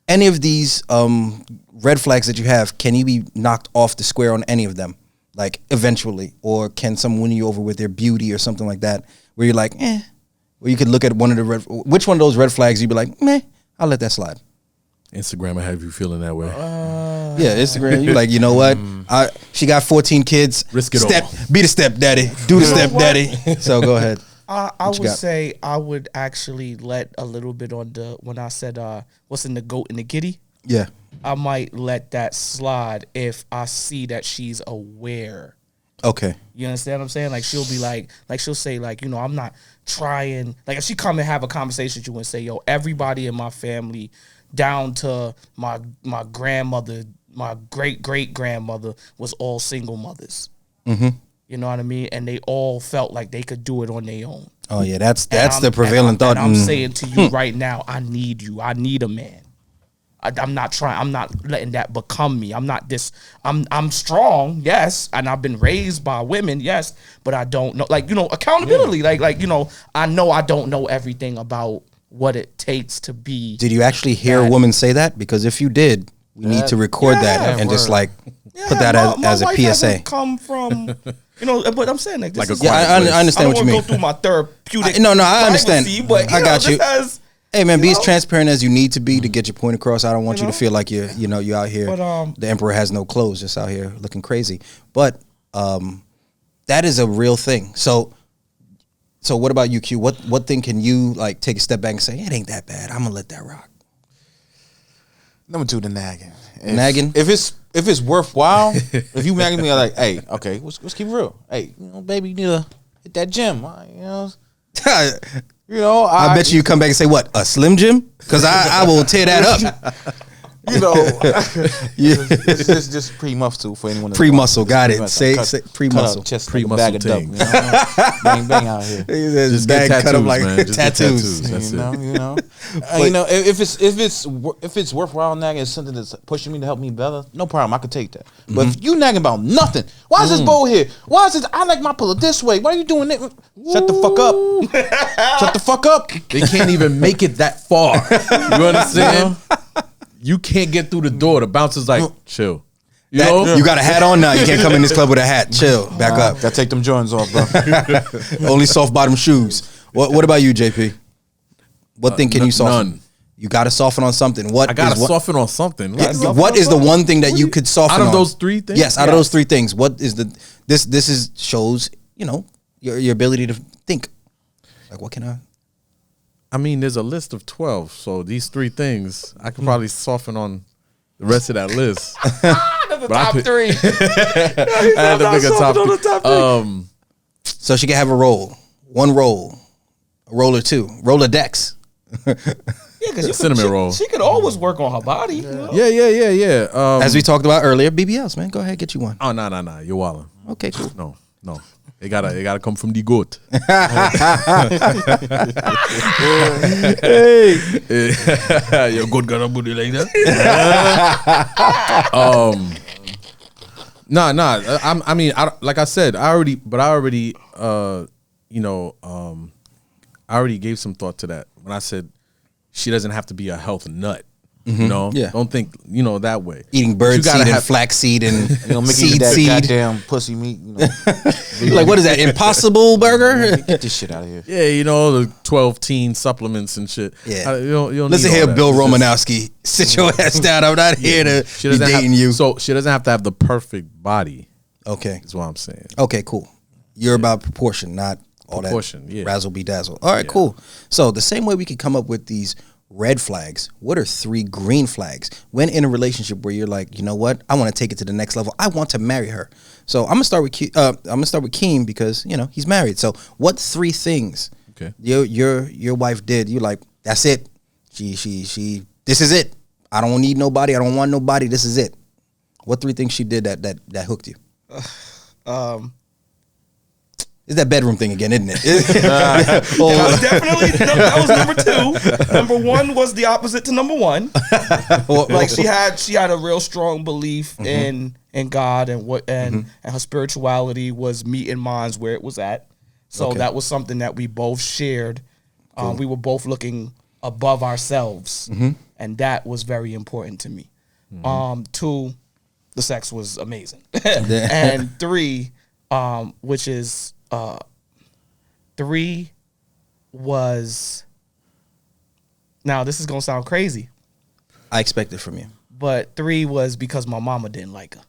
any of these red flags that you have, can you be knocked off the square on any of them? Like eventually, or can someone win you over with their beauty or something like that? Where you're like, where you could look at one of the which one of those red flags you'd be like, meh, I'll let that slide. Instagram will have you feeling that way. Yeah, Instagram. You like, you know what? She got 14 kids. Risk it all. Be the stepdaddy. Do the stepdaddy. So go ahead. I What you would got? say I would actually let a little bit on when I said what's in the goat and the kitty. Yeah. I might let that slide if I see that she's aware. Okay. You understand what I'm saying? Like she'll be like she'll say like, you know, I'm not trying. Like if she come and have a conversation with you and say, yo, everybody in my family, down to my grandmother, my great grandmother, was all single mothers. Mm-hmm. You know what I mean? And they all felt like they could do it on their own. Oh yeah, that's And the prevailing and thought. I'm saying to you right now, I need you. I need a man. I'm not trying. I'm not letting that become me. I'm not this. I'm strong, yes, and I've been raised by women, yes, but I don't know. Like, you know, accountability. Like you know I don't know everything about what it takes to be. Did you actually hear a woman say that? Because if you did, we need to record that and just like put that as a wife PSA. hasn't come from. You know, but I'm saying like this Like a is quiet Yeah, place. I understand I what don't you wanna mean. go through my therapeutic. No, I understand. privacy, but I got you. As, Hey man, be you as know? transparent as you need to be to get your point across. I don't want you know? to feel like you're out here. But, the emperor has no clothes, just out here looking crazy. But that is a real thing. So what about you, Q? What thing can you like take a step back and say it ain't that bad? I'm gonna let that rock. Number 2, the nagging. Nagging? If it's worthwhile, if you nagging me, I'm like, hey, okay, let's keep it real. Hey, you know, baby, you need to hit that gym. You know, I bet you come back and say what, a Slim Jim? Because I will tear that up. you know, it's just pre-muscle for anyone. that's Pre-muscle, watching. got it. Cut- Say cut pre-muscle. up chest Pre-muscle like a bag of dope. ting. You know? bang bang out here. Just bag get cut up tattoos, like man. Just get tattoos. That's You know, it. you know, you know. If it's worthwhile nagging, it's something that's pushing me to help me better. No problem, I could take that. But if you nagging about nothing, why is this bowl here? Why is this? I like my pillow this way. Why are you doing it? Shut the fuck up. Shut the fuck up. They can't even make it that far. You understand? You can't get through the door. The bouncer's like, chill. You know? You got a hat on now. You can't come in this club with a hat. Chill. Back up. Gotta take them joints off, bro. Only soft bottom shoes. What about you, JP? What thing can you soften? None. You got to soften on something. I gotta soften on something. What is the one thing that you could soften Out of on? those 3 things? Yes, out of those 3 things. What is this is shows, you know, your ability to think. Like, what can I? I mean, there's a list of 12, so these 3 things, I could probably soften on the rest of that list. the top I- 3. I had to pick a top 3. So she can have a roll. One roll. A roll or 2. Rolodex. Yeah, because Cinnamon roll. She could always work on her body. You know? Yeah. As we talked about earlier, BBLs, man. Go ahead, get you one. Oh, no. You're wildin'. Okay, cool. No. They gotta come from the goat. Your goat got a booty like that. I mean, like I said, I already, I already gave some thought to that when I said she doesn't have to be a health nut. You know, Yeah. Don't think that way. Eating bird seed and flax seed and Mickey seed that seed. goddamn pussy meat. Like, what is that? Impossible Burger? Get this shit out of here. Yeah, the 12 teen supplements and shit. Yeah. You don't Listen need here, all that. Bill It's just- Romanowski. Sit your ass down. I'm not here to She be doesn't dating have, you. So she doesn't have to have the perfect body. Okay. Is what I'm saying. Okay, cool. You're about proportion, not all Proportion, that yeah. razzle be dazzle. All right, cool. So the same way we could come up with these red flags, what are 3 green flags when in a relationship where you're like, you know what, I want to take it to the next level. I want to marry her. So I'm gonna start with Keem because he's married. So what 3 things your wife did? You like, that's it. She this is it. I don't need nobody. I don't want nobody. This is it. What 3 things she did that hooked you? It's that bedroom thing again, isn't it? That was definitely that was number 2. Number 1 was the opposite to number 1. Like she had a real strong belief in God and and her spirituality was meeting minds where it was at. So that was something that we both shared. We were both looking above ourselves, and that was very important to me. 2, the sex was amazing, and 3, which is 3 was, now this is gonna sound crazy, I expect it from you. but 3 was because my mama didn't like her.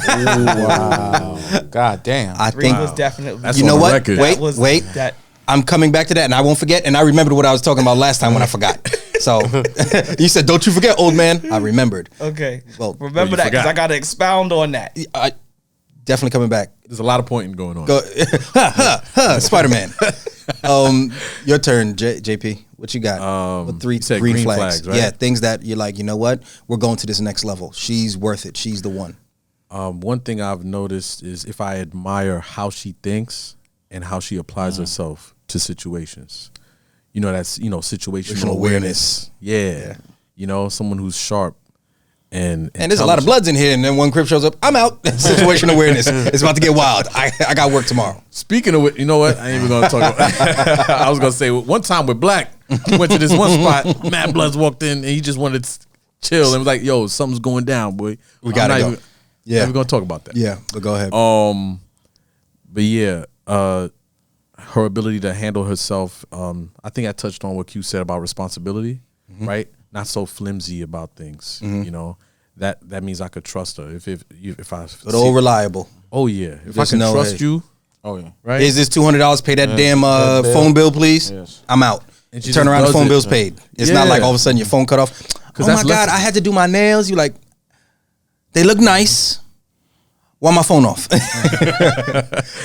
Oh, wow. God damn. I 3 think was definitely. That's you know on the what? record. Wait, was wait. That I'm coming back to that, and I won't forget. And I remembered what I was talking about last time when I forgot. So you said, "Don't you forget, old man." I remembered. okay. Well, remember you that because forgot. I got to expound on that. I definitely coming back. There's a lot of pointing going on. Go, Spider-Man. Your turn, JP. What you got? What 3 you said green green flags? flags, right? Yeah, things that you're like, you know what? We're going to this next level. She's worth it. She's the one. One thing I've noticed is if I admire how she thinks and how she applies herself to situations. That's situational awareness. Yeah. Someone who's sharp and And there's a lot of bloods in here, and then one crib shows up. I'm out. Situational awareness. It's about to get wild. I got work tomorrow. Speaking of it, you know what? I ain't even gonna talk about I was gonna say one time with Black, we went to this one spot, Matt Bloods walked in and he just wanted to chill and was like, yo, something's going down, boy. We gotta go. Yeah. We're gonna talk about that. Yeah, but go ahead. But yeah, her ability to handle herself, I think I touched on what Q said about responsibility, right? Not so flimsy about things, That means I could trust her. If I But all reliable. oh yeah, if Just I can know, trust hey. you, Oh, yeah. right? Is this $200? Pay that damn that bill. phone bill, please. Yes. I'm out. And she Turn just around, the does phone it. bill's paid. It's not Yeah. like all of a sudden your phone cut off. Oh my that's God, less- I had to do my nails. You like, they look nice. Why my phone off?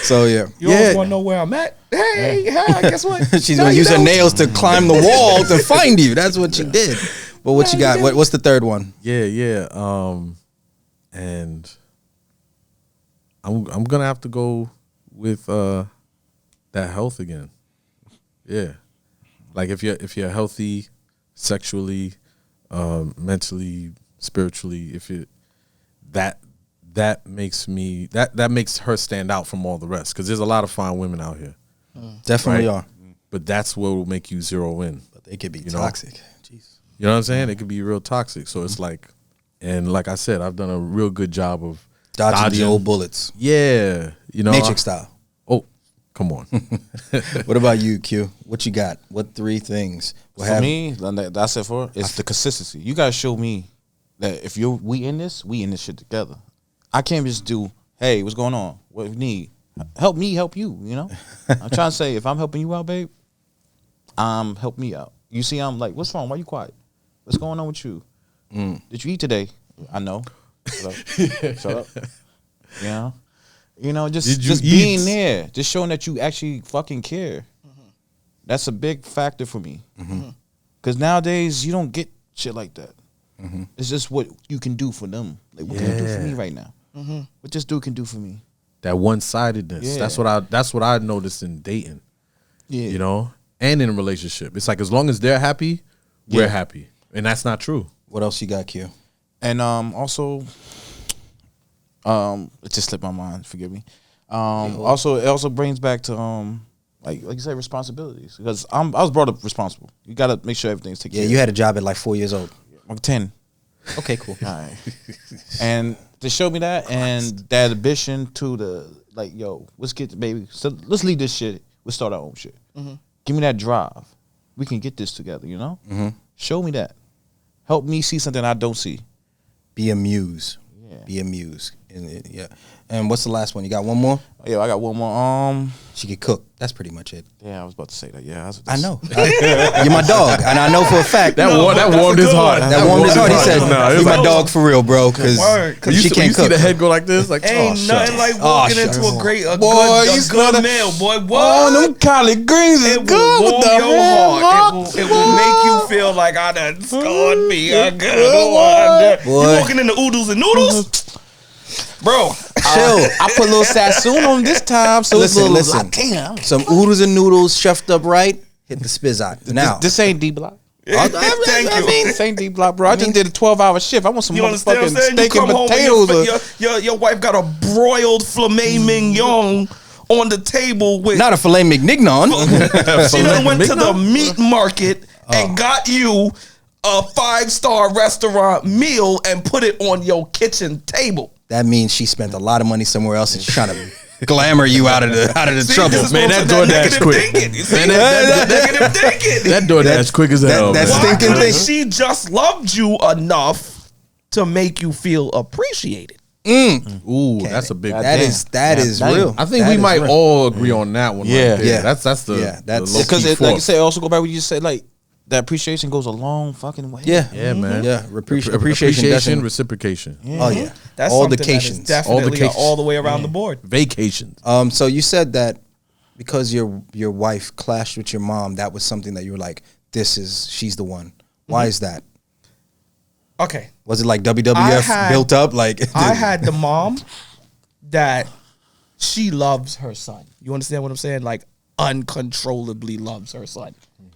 So yeah, You always want to know where I'm at. Hey, guess what? She's Now gonna you use her know. nails to climb the wall to find you. That's what she did. But what you got? What's the third one? Yeah. And I'm gonna have to go with that health again. Yeah, like if you're healthy, sexually, mentally, spiritually, if it that makes me that makes her stand out from all the rest because there's a lot of fine women out here, Definitely Right. are, but that's what will make you zero in. but they could be know? toxic. Jeez. You know what I'm saying? It could be real toxic. So it's like, and like I said, I've done a real good job of Dodging the old bullets, Yeah, Matrix style. Oh, come on. What about you, Q? What you got? What 3 things? What For me, that's it for it's the consistency. You gotta show me that if we in this shit together. I can't just do, hey, what's going on? What do you need? Help me, help you, I'm trying to say, if I'm helping you out, babe, help me out. You see, I'm like, what's wrong? Why you quiet? What's going on with you? Did you eat today? I know. Shut up. Just Did you being eat? there, just showing that you actually fucking care. That's a big factor for me. Because nowadays you don't get shit like that. It's just what you can do for them. Like, what can you do for me right now? What this dude can do for me. that one-sidedness. Yeah. That's what I noticed in dating. Yeah. You know, and in a relationship. It's like as long as they're happy, we're happy. And that's not true. What else you got, Q? And also, it just slipped my mind. Forgive me. Also, it also brings back to like you said, responsibilities. Because I was brought up responsible. You got to make sure everything's taken care of. You had a job at like 4 years old. I'm 10. Okay, cool. All right. And to show me that and that ambition to the like, yo, let's get the baby. So let's leave this shit. Let's start our own shit. Give me that drive. We can get this together. You know. Show me that. Help me see something I don't see. Be a muse. Yeah. Be a muse. Yeah. And what's the last one? You got one more? Yeah, I got one more. She could cook. That's pretty much it. Yeah, I was about to say that. Yeah, I know. You're my dog, and I know for a fact That warmed his heart. That warmed his heart. He said, "You're my like- dog for real, bro." Because she can't you see cook. the head go like this, like Ain't nothing like walking into a Boy, good you smell good the- meal, boy. Oh, What? them collard greens is It will good with warm the your ham heart. It will make you feel like I done scored me a good one. Boy. You walking in the oodles and noodles, bro. Chill. I put a little Sassoon on this time, so it's a little Listen. damn. Some oodles and noodles chefed up right. Hit the spiz out. Now, This ain't D block. Thank you. This ain't D block, bro. I just did a 12-hour shift. I want some You understand what I'm motherfucking saying? You steak and come home potatoes. and your wife got a broiled filet mignon on the table with. not a filet mignon. She done went to the meat market and got you a 5-star restaurant meal and put it on your kitchen table. That means she spent a lot of money somewhere else and she's trying to glamour you out of the See, trouble. this is Man, what I'm that saying, DoorDash negative quick. thinking. You see? Man, that Negative thinking. That DoorDash quick as hell. that's man. Why? stinking thing. Because she just loved you enough to make you feel appreciated. Ooh, that's a big. That is real. I think That we is might real. all agree on that one. Yeah. right there. Yeah. That's the Yeah, that's- the low-key Because like you force. said, also go back what you just said, like that appreciation goes a long fucking way. Yeah, Yeah, man. Yeah, appreciation doesn't- reciprocation, Oh yeah, That's all something the that is cations. definitely cations. all the way around the board. vacations. So you said that because your wife clashed with your mom, that was something that you were like, she's the one. Why is that? Okay. Was it like WWF built up? Like I had the mom that she loves her son. You understand what I'm saying? Like uncontrollably loves her son.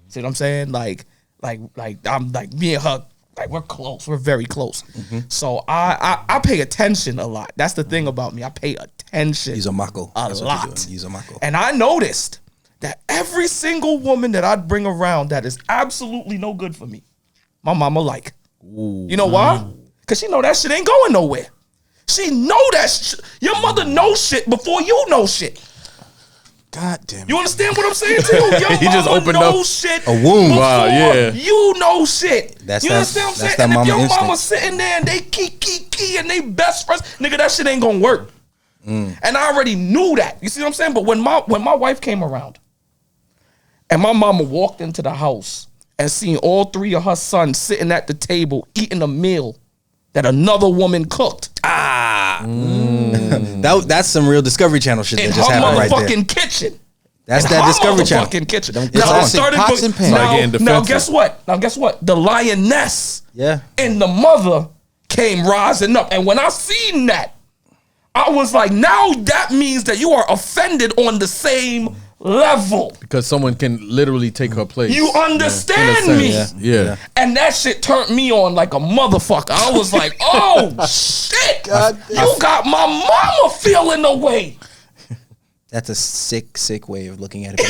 See what I'm saying? Like I'm like me and her, like we're close. We're very close. So I pay attention a lot. That's the thing about me. I pay attention. He's a mako. A That's what lot. you're doing. He's a mako. And I noticed that every single woman that I'd bring around that is absolutely no good for me, my mama like. You know why? Because she know that shit ain't going nowhere. She know that your mother knows shit before you know shit. God damn it. You understand what I'm saying to you? Your He just mama opened knows up shit a womb. before Wow, yeah. you know shit. That's you that- understand what I'm that's saying? that And if mama your instinct. mama sitting there and they key and they best friends, nigga, that shit ain't gonna work. And I already knew that. You see what I'm saying? But when my wife came around and my mama walked into the house and seen all 3 of her sons sitting at the table eating a meal that another woman cooked That's some real Discovery Channel shit in that her just happened right there. motherfucking kitchen. That's In that her Discovery Channel. motherfucking kitchen. Don't- Now, it's on. Pots and pans. Like getting now defensive. guess what? The lioness Yeah. and the mother came rising up. And when I seen that, I was like, now that means that you are offended on the same level. Because someone can literally take her place. You understand me? Yeah. And that shit turned me on like a motherfucker. I was like, oh shit. You got my mama feeling away. That's a sick way of looking at it. It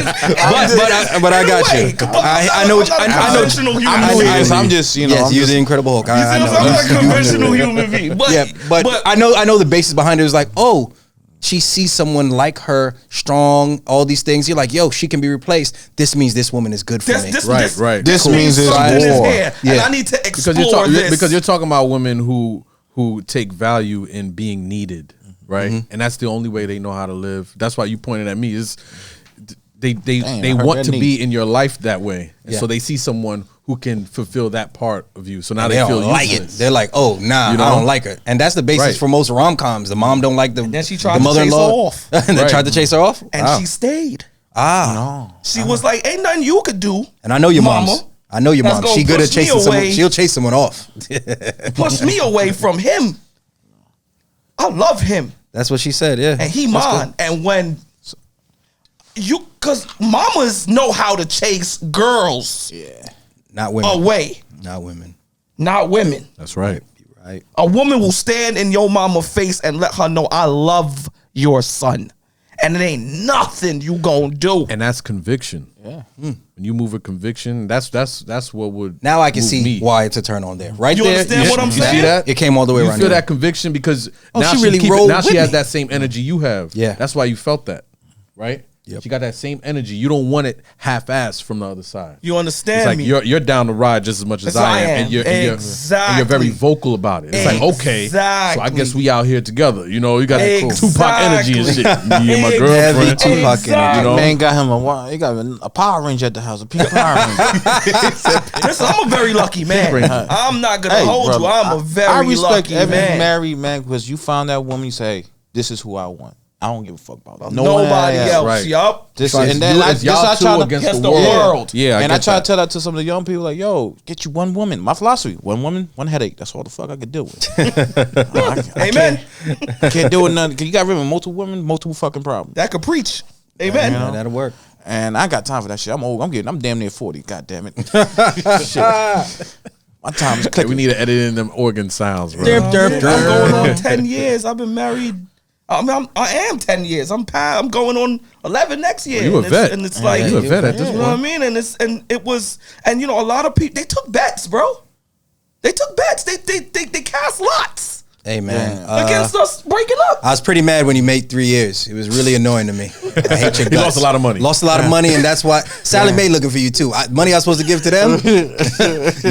is. but I got you. Anyway, I know. Conventional human I'm being. just, I'm just, you know, Yes, I'm you're just, the Incredible Hulk. You see I what I'm know. saying? Like a conventional human being. But, Yeah, but I know the basis behind it is like, oh, she sees someone like her, strong, all these things. You're like, yo, she can be replaced. This means this woman is good for me. Right. This means it's something is war. here, and Yeah. I need to explore because you're this. talking about women who take value in being needed, right? And that's the only way they know how to live. That's why you pointed at me is they Damn, I heard want that to knee. be in your life that way, and Yeah. so they see someone who can fulfill that part of you. So now They they feel don't like it. useless. They're like, oh, nah, You know? I don't like her. And that's the basis Right. for most rom-coms. The mom don't like the then she the tried to chase her mother-in-law. off. And they Right. tried to chase her off? And Wow. she stayed. Ah. She was like, ain't nothing you could do. And I know your Mama, mom's. I know your that's mom. gonna She good at push me chasing someone. away. She'll chase someone off. Push me away from him. I love him. That's what she said. Yeah, and he mine. And when cause mamas know how to chase girls not women. away, Not women. not women. That's right. Right. A woman will stand in your mama face and let her know I love your son, and it ain't nothing you gonna do. And that's conviction. Yeah. When you move with conviction, that's what would Now I can move see me. why it's a turn on there. Right You there. understand what I'm you see saying? that? It came all the way You around. feel here. that conviction because Oh, now she she really keep it- rolled now she with has me. that same energy you have. Yeah. That's why you felt that, right? Yep. She got that same energy. You don't want it half-assed from the other side. You understand It's like me? you're down the ride just as much as I am, and you're very Exactly. vocal about it. It's like, okay, so I guess we out here together. You know, you got Tupac energy and shit. Me and my Heavy girlfriend. Tupac energy. You know, Man got him he got a Power Ranger at the house, a pink Power Ranger. Listen, I'm a very lucky man. I'm not gonna Hey, hold brother, you. I'm a very I respect lucky every man. married man because you found that woman. You say, "This is who I want. I don't give a fuck about that. Nobody else. right. Yup. This It's and then you- I, it's this y'all I two try to against the world. Yeah, and I get try that. to tell that to some of the young people, like, yo, get you one woman. My philosophy: one woman, one headache. That's all the fuck I could deal with. Amen. I can't deal with nothing. 'Cause you got rid of multiple women, multiple fucking problems. That could preach. Amen. Yeah, that'll work. And I ain't got time for that shit. I'm old. I'm damn near 40. God damn it. Shit. My time is Hey, clicking. we need to edit in them organ sounds, bro. Derp, derp, I'm derp. going on 10 years. I've been married. I am 10 years. I'm going on 11 next year. You a And vet. and it's like, You a vet at this you know what I point. mean? And you know, a lot of people, they took bets, bro. They took bets. They cast lots Hey man, against us breaking up. I was pretty mad when he made 3 years. It was really annoying to me. I hate your guts. He lost a lot of money. Lost a lot of money, and that's why Sally Mae looking for you too. Money I was supposed to give to them,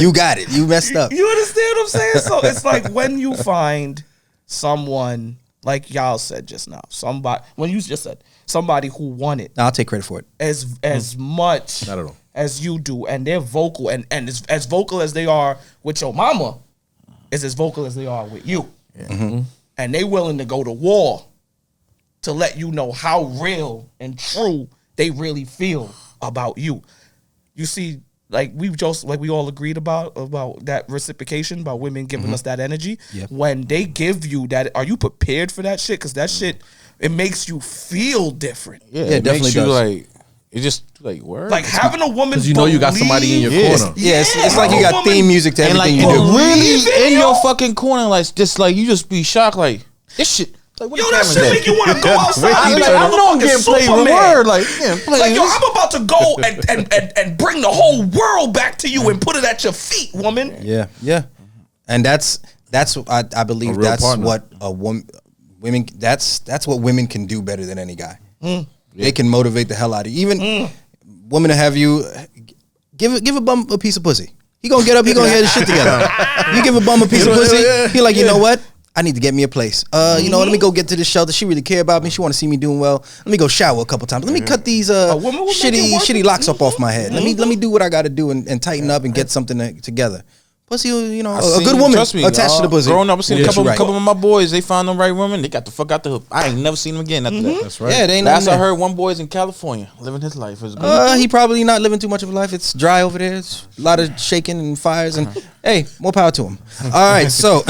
you got it. You messed up. You understand what I'm saying? So it's like when you find someone, like y'all said just now, when you just said somebody who wanted No, I'll take credit for it. as much Not at all. as you do, and they're vocal, and as vocal as they are with your mama, is as vocal as they are with you. And they willing to go to war to let you know how real and true they really feel about you. You see, like we all agreed about that reciprocation, about women giving us that energy. Yep. When they give you that, are you prepared for that shit? Because that shit, it makes you feel different. Yeah, it it definitely makes you does. like, it just like, word. Like having a woman, Because you know you got somebody in your Yes. corner. Yeah, it's like you have a got woman- theme music to and like, everything you do. really Believe in it, your yo. fucking corner, like, just like, you just be shocked, like, this shit. Like, what Yo, the that cameras shit at? make you want to go outside. I, and be like, I know I'm motherfucking getting played with Superman. word. Like, yeah, Like, yo, I'm about to go and bring the whole world back to you and put it at your feet, woman. Yeah, yeah, and that's I believe real that's partner. what a women that's what women can do better than any guy. They can motivate the hell out of you. Even women to have you give a bum a piece of pussy. He gonna get up. He gonna get his shit together. You give a bum a piece of pussy. He like, you know what? I need to get me a place. You know, let me go get to this shelter. She really care about me. She want to see me doing well. Let me go shower a couple times. Let me cut these woman will make it worth shitty it. locks up off my head. Let me do what I got to do and tighten up and get something together. Pussy, you know, I a seen- good woman trust me, attached to the pussy. Growing up, I seen a Yes, couple, you're right. couple of my boys. They found the right woman. They got the fuck out the hook. I ain't never seen them again after that. That's right. Yeah, they ain't Last nothing I there. heard, one boy's in California living his life. It's good. He probably not living too much of a life. It's dry over there. It's a lot of shaking and fires. And hey, more power to him. All right, so